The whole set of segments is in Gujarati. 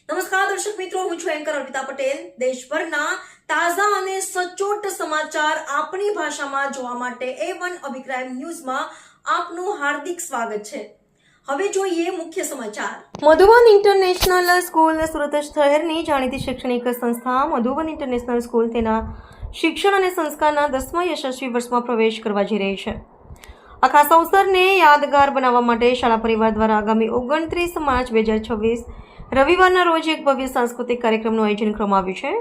નમસ્કાર દર્શક મિત્રો, હું છું એન્કર અર્પિતા પટેલ। દેશભરના તાજા અને સચોટ સમાચાર આપણી ભાષામાં જોવા માટે A1 અભિપ્રાય ન્યૂઝમાં આપનું હાર્દિક સ્વાગત છે। હવે જોઈએ મુખ્ય સમાચાર। મધુવન ઇન્ટરનેશનલ સ્કૂલ સુરત શહેરની જાણીતી શૈક્ષણિક સંસ્થા મધુવન ઇન્ટરનેશનલ સ્કૂલ તેના શિક્ષણ અને સંસ્કારના 10મા યશસ્વી વર્ષમાં પ્રવેશ કરવા જઈ રહી છે। આ ખાસ અવસરને યાદગાર બનાવવા માટે શાળા પરિવાર દ્વારા આગામી 29 માર્ચ 2026 રવિવારના રોજ એક ભવ્ય સાંસ્કૃતિક કાર્યક્રમનું આયોજન કરવામાં આવ્યું છે।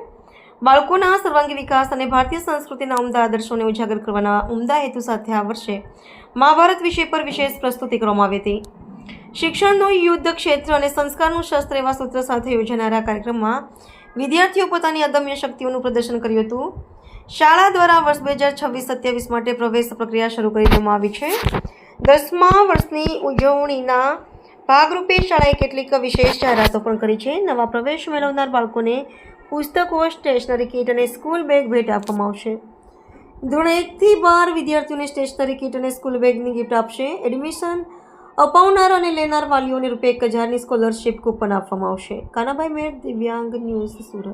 બાળકોના સર્વાંગી વિકાસ અને ભારતીય સંસ્કૃતિના ઉમદા આદર્શોને ઉજાગર કરવાના ઉમદા હેતુ સાથે આ વર્ષે મહાભારત વિષય પર વિશેષ પ્રસ્તુતિ કરવામાં આવી હતી। શિક્ષણનું યુદ્ધ ક્ષેત્ર અને સંસ્કારનું શસ્ત્ર એવા સૂત્ર સાથે યોજાનારા કાર્યક્રમમાં વિદ્યાર્થીઓ પોતાની અદમ્ય શક્તિઓનું પ્રદર્શન કર્યું હતું। શાળા દ્વારા વર્ષ 2026-27 માટે પ્રવેશ પ્રક્રિયા શરૂ કરી દેવામાં આવી છે। 10મા વર્ષની ઉજવણીના ભાગરૂપે શાળાએ કેટલીક વિશેષ જાહેરાતો પણ કરી છે। નવા પ્રવેશ મેળવનાર બાળકોને પુસ્તકો, સ્ટેશનરી કીટ અને સ્કૂલ બેગ ભેટ આપવામાં આવશે। ધોરણ 1 થી 12 વિદ્યાર્થીઓને સ્ટેશનરી કીટ અને સ્કૂલ બેગની ગિફ્ટ આપશે। એડમિશન અપાવનાર અને લેનાર વાલીઓને ₹1000ની સ્કોલરશિપ કૂપન આપવામાં આવશે। કાનાભાઈ મેર, દિવ્યાંગ ન્યૂઝ, સુરત।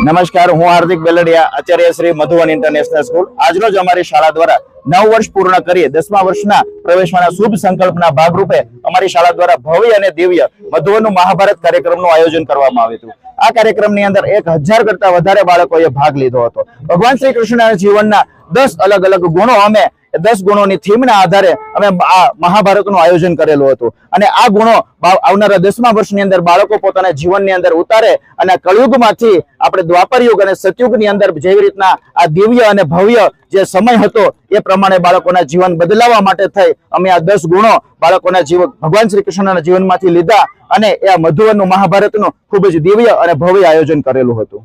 નમસ્કાર, હું હાર્દિક બેલડિયા, આચાર્ય શ્રી મધુવન ઇન્ટરનેશનલ સ્કૂલ। આજરોજ અમારી શાળા દ્વારા 9 વર્ષ પૂર્ણ કરી 10મા વર્ષના પ્રવેશવાના શુભ સંકલ્પના ભાગરૂપે અમારી શાળા દ્વારા ભવ્ય અને દિવ્ય મધુવનનું મહાભારત કાર્યક્રમનું આયોજન કરવામાં આવ્યું હતું। આ કાર્યક્રમની અંદર 1000 કરતા વધારે બાળકોએ ભાગ લીધો હતો। ભગવાન શ્રી કૃષ્ણના જીવનના 10 અલગ અલગ ગુણો અમે 10 ગુણોની થીમના આધારે અમે આ મહાભારતનું આયોજન કરેલું હતું અને આ ગુણો આવનારા 10મા વર્ષની અંદર બાળકો પોતાના જીવનની અંદર ઉતારે અને કળયુગમાંથી આપણે દ્વાપર યુગ અને સતયુગની અંદર જેવી રીતના આ દિવ્ય અને ભવ્ય જે સમય હતો એ પ્રમાણે બાળકોના જીવન બદલાવવા માટે થઈ અમે આ 10 ગુણો બાળકોના જીવન ભગવાન શ્રી કૃષ્ણના જીવનમાંથી લીધા અને એ આ મધુવનનું મહાભારતનું ખૂબ જ દિવ્ય અને ભવ્ય આયોજન કરેલું હતું।